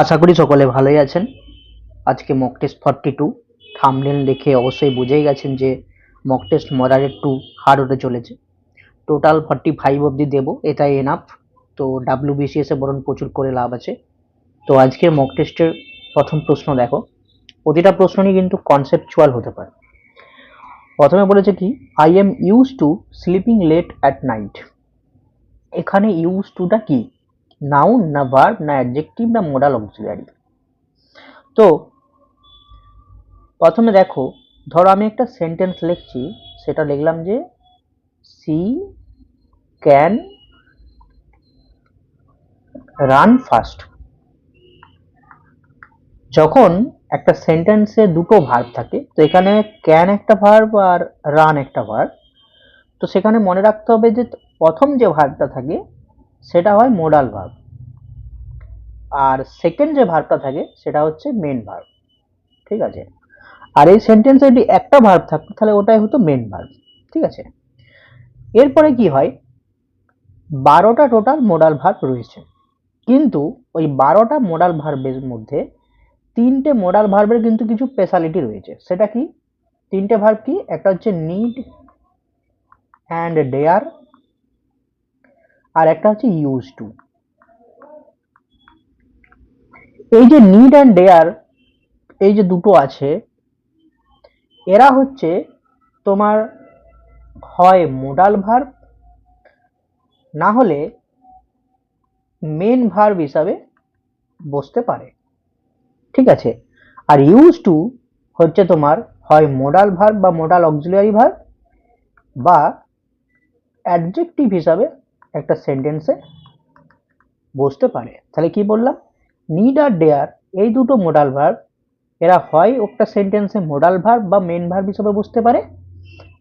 আশা করি সকলে ভালোই আছেন। আজকে মক টেস্ট 42 থাম্বনেল দেখে অবশ্যই বুঝেই গেছেন যে mock test moderate two hard হতে চলেছে। টোটাল 45 অবধি দেবো, এটাই এনাফ। তো WBCS এ বরং প্রচুর করে লাভ আছে। তো আজকের মক টেস্টের প্রথম প্রশ্ন দেখো, প্রতিটা প্রশ্নই কিন্তু কনসেপচুয়াল হতে পারে। প্রথমে বলেছে কি, I am use to sleeping late at night. এখানে ইউজ টুটা কি, নাউন না ভার্ব না অ্যাডজেক্টিভ না মোডাল অক্সিলিয়ারি? তো প্রথমে দেখো, ধরো আমি একটা সেন্টেন্স লিখছি, সেটা লিখলাম যে সি ক্যান রান ফাস্ট। যখন একটা সেন্টেন্সে দুটো ভার্ব থাকে, তো এখানে ক্যান একটা ভার্ব আর রান একটা ভার্ব, তো সেখানে মনে রাখতে হবে যে প্রথম যে ভার্বটা থাকে সেটা হয় মোডাল ভার্ব, আর সেকেন্ড যে ভার্বটা থাকে সেটা হচ্ছে মেন ভার্ব। ঠিক আছে? আর এই সেন্টেন্সে যদি একটা ভার্ব থাকতো তাহলে ওটাই হতো মেন ভার্ব। ঠিক আছে? এরপরে কি হয়, 12টা টোটাল মোডাল ভার্ব রয়েছে, কিন্তু ওই 12টা মোডাল ভার্বের মধ্যে 3টে মোডাল ভার্বের কিন্তু কিছু স্পেশালিটি রয়েছে। সেটা কি? 3টে ভার্ব কি? একটা হচ্ছে নিড অ্যান্ড ডেয়ার, আর একটা হচ্ছে ইউজ টু। এই যে নিড অ্যান্ড ডেয়ার, এই যে দুটো আছে, এরা হচ্ছে তোমার হয় মোডাল ভার্ব না হলে মেন ভার্ব হিসাবে বসতে পারে। ঠিক আছে? আর ইউজ টু হচ্ছে তোমার হয় মোডাল ভার্ব বা মোডাল অক্সিলিয়ারি ভার্ব বা অ্যাডজেক্টিভ হিসাবে একটা সেন্টেন্সে বসতে পারে। তাহলে কি বললাম, নিড আর ডেয়ার এই দুটো মোডাল ভার্ব, এরা হয় একটা সেন্টেন্সে মোডাল ভার্ব বা মেন ভার্ব হিসাবে বসতে পারে,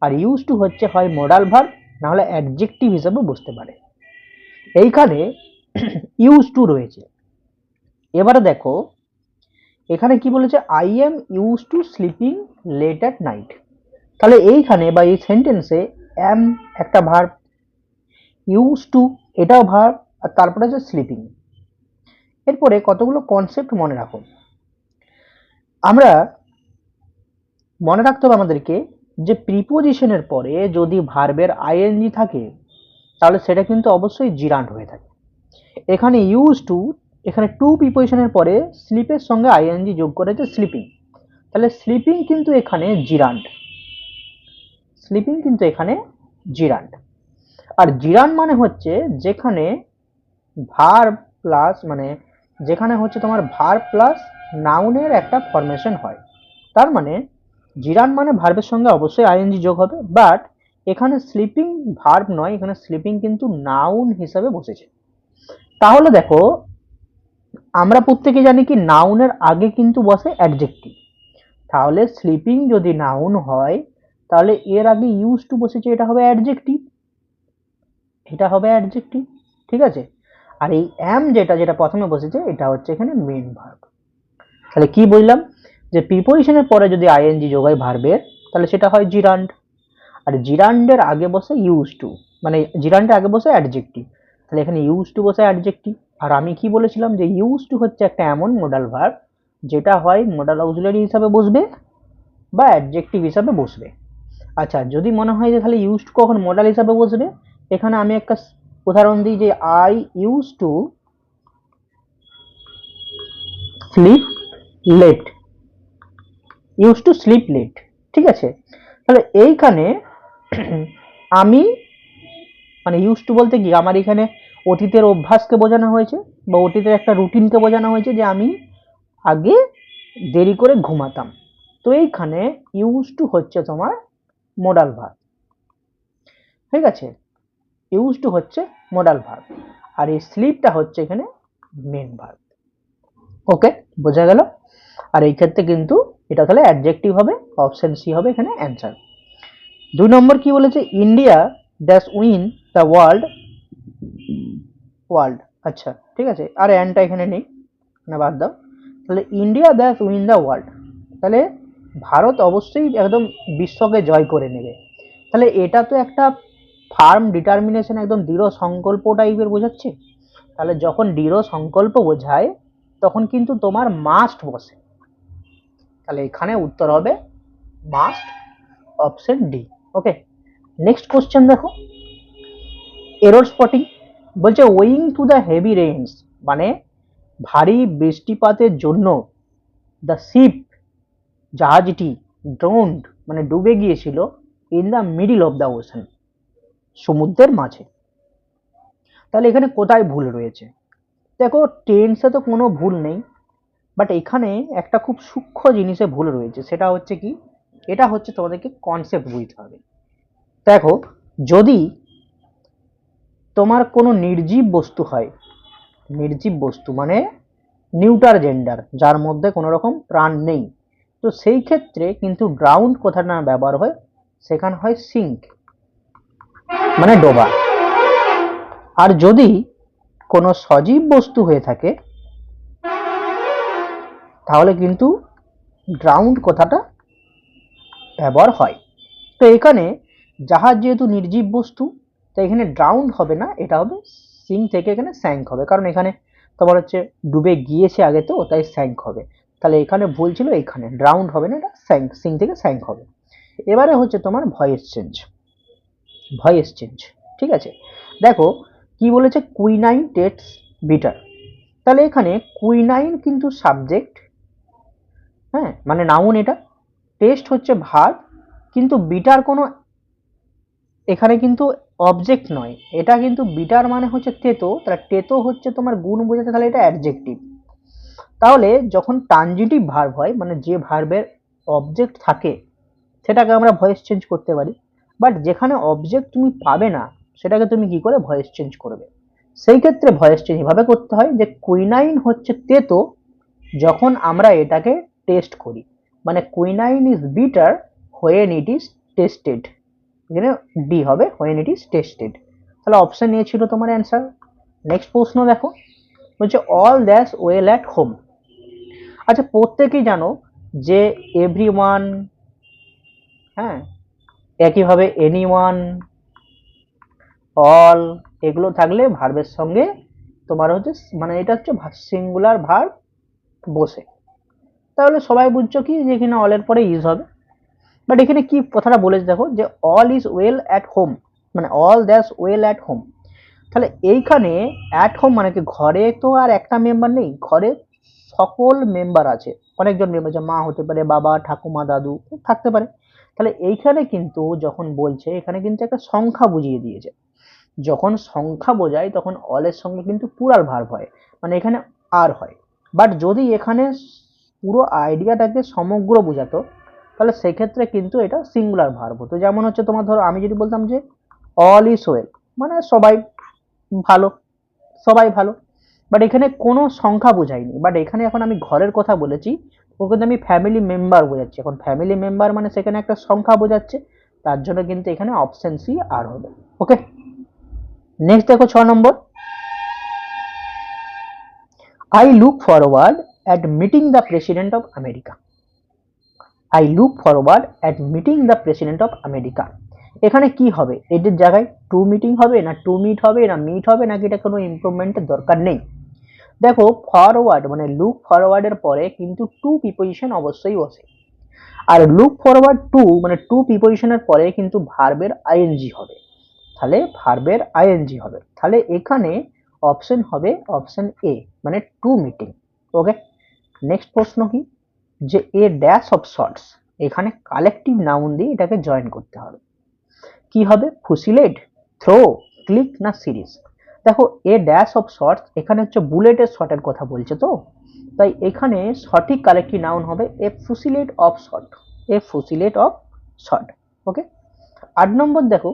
আর ইউজ টু হচ্ছে হয় মোডাল ভার্ব না হলে অ্যাডজেক্টিভ হিসাবে বসতে পারে। এইখানে ইউজ টু রয়েছে। এবারে দেখো, এখানে কি বলেছে, I am use to sleeping late at night. তাহলে এইখানে বা এই সেন্টেন্সে অ্যাম একটা ভার্ব, ইউজ টু এটাও ভার্ব, আর তারপরে হচ্ছে স্লিপিং। এরপরে কতগুলো কনসেপ্ট মনে রাখো। আমরা মনে রাখতে হবে আমাদেরকে যে প্রিপোজিশনের পরে যদি ভার্বের আইএনজি থাকে তাহলে সেটা কিন্তু অবশ্যই জিরান্ড হয়ে থাকে। এখানে ইউজ টু, এখানে টু প্রিপোজিশনের পরে স্লিপের সঙ্গে আইএনজি যোগ করেছে স্লিপিং, তাহলে স্লিপিং কিন্তু এখানে জিরান্ড, স্লিপিং কিন্তু এখানে জিরান্ড। আর জিরান্ড মানে হচ্ছে যেখানে ভার্ব প্লাস, মানে যেখানে হচ্ছে তোমার ভার্ব প্লাস নাউনের একটা ফরমেশন হয়। তার মানে জিরান্ড মানে ভার্বের সঙ্গে অবশ্যই আইএনজি যোগ হবে, বাট এখানে স্লিপিং ভার্ব নয়, এখানে স্লিপিং কিন্তু নাউন হিসাবে বসেছে। তাহলে দেখো, আমরা প্রত্যেকে জানি কি নাউনের আগে কিন্তু বসে অ্যাডজেক্টিভ। তাহলে স্লিপিং যদি নাউন হয় তাহলে এর আগে ইউজ টু বসেছে, এটা হবে অ্যাডজেক্টিভ, এটা হবে অ্যাডজেক্টিভ। ঠিক আছে? আর এই অ্যাম যেটা যেটা প্রথমে বসেছে এটা হচ্ছে এখানে মেন ভার্ব। তাহলে কি বললাম, যে প্রিপোজিশনের পরে যদি আইএনজি যোগ হয় ভার্বের তাহলে সেটা হয় জিরান্ড, আর জিরান্ডের আগে বসে ইউজ টু, মানে জিরান্ডের আগে বসে অ্যাডজেক্টিভ, তাহলে এখানে ইউজ টু বসে অ্যাডজেক্টিভ। আর আমি কি বলেছিলাম যে ইউজ টু হচ্ছে একটা এমন মোডাল ভার্ব যেটা হয় মোডাল অক্সিলারি হিসাবে বসবে বা অ্যাডজেক্টিভ হিসাবে বসবে। আচ্ছা, যদি মনে হয় যে তাহলে ইউজ টু কখন মোডাল হিসাবে বসবে, এখানে আমি একটা উদাহরণ দিই যে I use to sleep late, use to sleep late. ঠিক আছে? তাহলে এইখানে আমি, মানে ইউজ টু বলতে কি, আমার এখানে অতীতের অভ্যাসকে বোঝানো হয়েছে বা অতীতের একটা রুটিনকে বোঝানো হয়েছে যে আমি আগে দেরি করে ঘুমাতাম। তো এইখানে ইউজ টু হচ্ছে তোমার মোডাল ভার্ব। ঠিক আছে? ইউজ টু হচ্ছে মোডাল ভার্ব, আর এই স্লিপটা হচ্ছে এখানে মেন ভার্ব। ওকে, বোঝা গেল? আর এই ক্ষেত্রে কিন্তু এটা তাহলে অ্যাডজেক্টিভ হবে, অপশন সি হবে এখানে অ্যান্সার। 2 নম্বর কি বলেছে, India dash win the world, world. আচ্ছা, ঠিক আছে, আর অ্যান্ডটা এখানে নেই, না বাদ দাও। তাহলে ইন্ডিয়া দ্যাশ উইন দ্য ওয়ার্ল্ড, তাহলে ভারত অবশ্যই একদম বিশ্বকে জয় করে নেবে। তাহলে এটা তো একটা ফার্ম ডিটারমিনেশন, একদম দৃঢ় সংকল্প টাইপের বোঝাচ্ছে। তাহলে যখন দৃঢ় সংকল্প বোঝায় তখন কিন্তু তোমার মাস্ট বসে। তাহলে এখানে উত্তর হবে মাস্ট, অপশন ডি। ওকে, নেক্সট কোশ্চেন দেখো, এরর স্পটিং বলছে owing to the heavy rains, মানে ভারী বৃষ্টিপাতের জন্য দ্য শিপ, জাহাজটি ড্রোনড মানে ডুবে গিয়েছিল in the middle of the ocean, সমুদ্রের মাঝে। তাহলে এখানে কোথায় ভুল রয়েছে? দেখো টেন্সে তো কোনো ভুল নেই, বাট এখানে একটা খুব সূক্ষ্ম জিনিসে ভুল রয়েছে, সেটা হচ্ছে কি, এটা হচ্ছে তোমাদেরকে কনসেপ্ট বুঝতে হবে। দেখো যদি তোমার কোনো নির্জীব বস্তু হয়, নির্জীব বস্তু মানে নিউটার জেন্ডার, যার মধ্যে কোনো রকম প্রাণ নেই, তো সেই ক্ষেত্রে কিন্তু ড্রাউন্ড কথাটা ব্যবহার হয়, সেখানে হয় সিঙ্ক মানে ডোবা। আর যদি কোনো সজীব বস্তু হয়ে থাকে তাহলে কিন্তু ড্রাউন্ড কথাটা ব্যবহার হয়। তো এখানে জাহাজ যেহেতু নির্জীব বস্তু, তো এখানে ড্রাউন্ড হবে না, এটা হবে সিঙ্ক থেকে এখানে স্যাঙ্ক হবে, কারণ এখানে তোমার হচ্ছে ডুবে গিয়েছে আগে, তো তাই স্যাঙ্ক হবে। তাহলে এখানে ভুল ছিল, এখানে ড্রাউন্ড হবে না, এটা স্যাঙ্ক, সিঙ্ক থেকে স্যাঙ্ক হবে। এবারে হচ্ছে তোমার ভয়েস চেঞ্জ, ভয়েস চেঞ্জ, ঠিক আছে। দেখো কি বলেছে, কুইনাইন টেস্টস বিটার, তাহলে এখানে কুইনাইন কিন্তু সাবজেক্ট, হ্যাঁ মানে নাউন, এটা টেস্ট হচ্ছে ভার্ব, কিন্তু বিটার কোনো এখানে কিন্তু অবজেক্ট নয়, এটা কিন্তু বিটার মানে হচ্ছে তেতো, তাহলে তেতো হচ্ছে তোমার গুণ বোঝাচ্ছে, তাহলে এটা অ্যাডজেক্টিভ। তাহলে যখন ট্রানজিটিভ ভার্ব হয় মানে যে ভার্বের অবজেক্ট থাকে সেটাকে আমরা ভয়েস চেঞ্জ করতে পারি, বাট যেখানে অবজেক্ট তুমি পাবে না সেটাকে তুমি কি করে ভয়েস চেঞ্জ করবে? সেই ক্ষেত্রে ভয়েস চেঞ্জ এভাবে করতে হয় যে কুইনাইন হচ্ছে তেতো যখন আমরা এটাকে টেস্ট করি, মানে quinine is bitter when it is tasted, এখানে ডি হবে হোয়েন ইট ইজ টেস্টেড। তাহলে অপশন এ ছিল তোমার অ্যান্সার। নেক্সট প্রশ্ন দেখো, বলছে all that's well at home. আচ্ছা প্রত্যেকেই জানো যে এভরিওয়ান, হ্যাঁ একইভাবে এনিওয়ান, অল, এগুলো থাকলে ভার্বের সঙ্গে তোমার হচ্ছে মানে এটা হচ্ছে সিঙ্গুলার ভার্ব বসে, তাহলে সবাই বুঝছো কি যে এখানে অলের পরে ইজ হবে। বাট এখানে কি কথাটা বলেছে দেখো, যে all is well at home, মানে all that's well at home. তাহলে এইখানে অ্যাট হোম মানে কি, ঘরে তো আর একটা মেম্বার নেই, ঘরে সকল মেম্বার আছে, অনেকজন মেম্বার আছে, মা হতে পারে, বাবা, ঠাকুমা, দাদু থাকতে পারে। তাহলে এইখানে কিন্তু যখন বলছে এখানে কিন্তু একটা সংখ্যা বুঝিয়ে দিয়েছে, যখন সংখ্যা বোঝায় তখন অলের সঙ্গে কিন্তু প্লুরাল ভার্ব হয়, মানে এখানে আর হয়। বাট যদি এখানে পুরো আইডিয়াটাকে সমগ্র বোঝাতো তাহলে সেক্ষেত্রে কিন্তু এটা সিঙ্গুলার ভার্ব হতো। যেমন হচ্ছে তোমার ধরো আমি যদি বলতাম যে অল ইজ ওয়েল, মানে সবাই ভালো, সবাই ভালো, বাট এখানে কোনো সংখ্যা বোঝাইনি, বাট এখানে এখন আমি ঘরের কথা বলেছি, ও কিন্তু আমি ফ্যামিলি মেম্বার বোঝাচ্ছি, এখন ফ্যামিলি মেম্বার মানে সেখানে একটা সংখ্যা বোঝাচ্ছে, তার জন্য কিন্তু এখানে অপশন সি আর হবে। ওকে, নেক্সট দেখো 6 number, I look forward at meeting the president of America. I look forward at meeting the president of America, এখানে কি হবে, এদের জায়গায় টু মিটিং হবে না টু মিট হবে না মিট হবে, নাকি এটা কোনো ইমপ্রুভমেন্টের দরকার নেই? দেখো ফরওয়ার্ড মানে লুক ফরওয়ার্ডের পরে কিন্তু টু প্রিপোজিশন অবশ্যই বসে, আর লুক ফরওয়ার্ড টু মানে টু প্রিপোজিশনের পরে কিন্তু ভার্বের আইএনজি হবে, তাহলে ভার্বের আইএনজি হবে, তাহলে এখানে অপশন হবে অপশন এ মানে টু মিটিং। ওকে, নেক্সট প্রশ্ন কি, যে এ ড্যাশ অফ শর্টস, এখানে কালেকটিভ নাউন দিয়ে এটাকে জয়েন করতে হবে, কি হবে, ফুসিলেট, থ্রো, ক্লিক না সিরিজ? দেখো এ ড্যাশ অফ শর্টস এখানে হচ্ছে বুলেটের শর্টের কথা বলছে, তো তাই এখানে সঠিক কালেকটিভ নাউন হবে a fusillade of shot, a fusillade of shot. Okay, 8 number দেখো,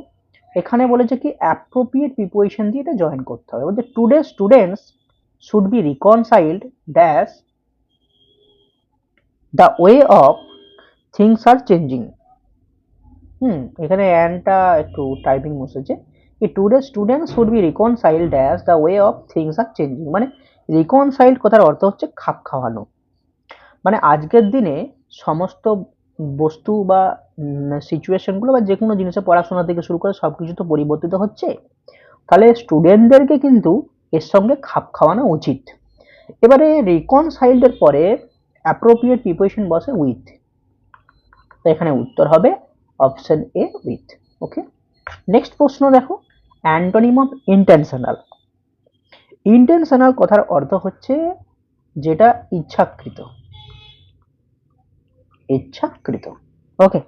এখানে বলেছে কি অ্যাপ্রোপ্রিয়েট প্রিপোজিশন দিয়ে এটা জয়েন করতে হবে, বলছে today students should be reconciled dash the way of things are changing. এখানে অ্যানটা একটু টাইপিং বসেছে, কি today student should be reconciled dash the way of things are changing, মানে রিকনসাইল্ড কথার অর্থ হচ্ছে খাপ খাওয়ানো, মানে আজকের দিনে সমস্ত বস্তু বা সিচুয়েশনগুলো বা যে কোনো জিনিসের পড়াশোনা থেকে শুরু করে সবকিছু তো পরিবর্তিত হচ্ছে, তাহলে স্টুডেন্টদেরকে কিন্তু এর সঙ্গে খাপ খাওয়ানো উচিত। এবারে রিকনসাইল্ড এর পরে অ্যাপ্রোপ্রিয়েট প্রিপোজিশন বসে উইথ, তো এখানে উত্তর হবে option A with. Okay, next প্রশ্ন দেখো, অ্যান্টোনিম অফ ইন্টেনশনাল। ইন্টেনশনাল কথার অর্থ হচ্ছে যেটা ইচ্ছাকৃত, ইচ্ছাকৃত। ওকে,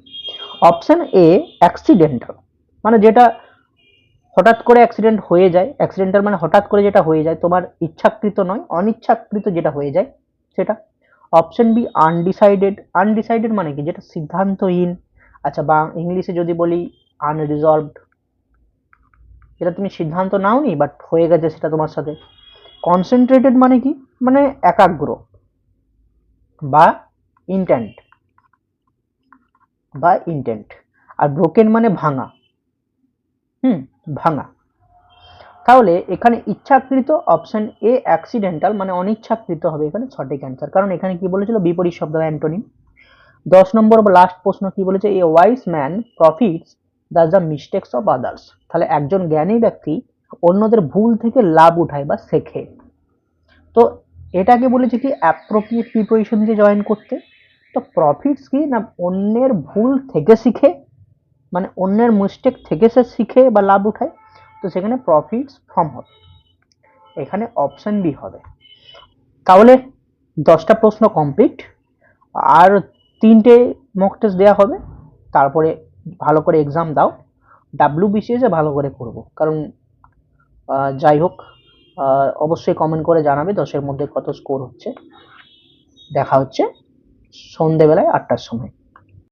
অপশন এ অ্যাক্সিডেন্টাল, মানে যেটা হঠাৎ করে অ্যাক্সিডেন্ট হয়ে যায়, অ্যাক্সিডেন্টাল মানে হঠাৎ করে যেটা হয়ে যায়, তোমার ইচ্ছাকৃত নয়, অনিচ্ছাকৃত যেটা হয়ে যায় সেটা। অপশন বি আনডিসাইডেড, আনডিসাইডেড মানে কি, যেটা সিদ্ধান্তহীন। আচ্ছা, বা ইংলিশে যদি বলি আনরিজলভড, যেটা তুমি সিদ্ধান্ত নাওনি বাট হয়ে গেছে সেটা তোমার সাথে। কনসেন্ট্রেটেড মানে কি, মানে একাগ্র, বা ইন্টেন্ট, বা ইন্টেন্ট। আর ব্রোকেন মানে ভাঙা, ভাঙা। তাহলে এখানে ইচ্ছাকৃত, অপশন এ অ্যাক্সিডেন্টাল মানে অনিচ্ছাকৃত হবে এখানে সঠিক অ্যান্সার, কারণ এখানে কি বলেছিল বিপরীত শব্দ অ্যান্টোনিম। 10 নম্বর বা লাস্ট প্রশ্ন কি বলেছে, a wise man profits the mistakes of others. তাহলে একজন জ্ঞানী ব্যক্তি অন্যদের ভুল থেকে লাভ উঠায় বা শেখে। তো এটাকে বলেছে কি অ্যাপ্রোপ্রিয়েট প্রিপোজিশন দিয়ে জয়েন করতে। তো প্রফিটস কি না, অন্যের ভুল থেকে শিখে, মানে অন্যের মিস্টেক থেকে সে শিখে বা লাভ উঠায়, তো সেখানে প্রফিটস ফ্রম হবে, এখানে অপশন বি হবে। তাহলে 10টা প্রশ্ন কমপ্লিট, আর 3টে মক টেস্ট দেওয়া হবে, তারপরে ভালো করে এক্সাম দাও। WBCS এ ভালো করে করব, কারণ যাই হোক, অবশ্যই কমেন্ট করে জানাবে 10-এর মধ্যে কত স্কোর হচ্ছে। দেখা হচ্ছে সন্ধেবেলায় 8টার সময়।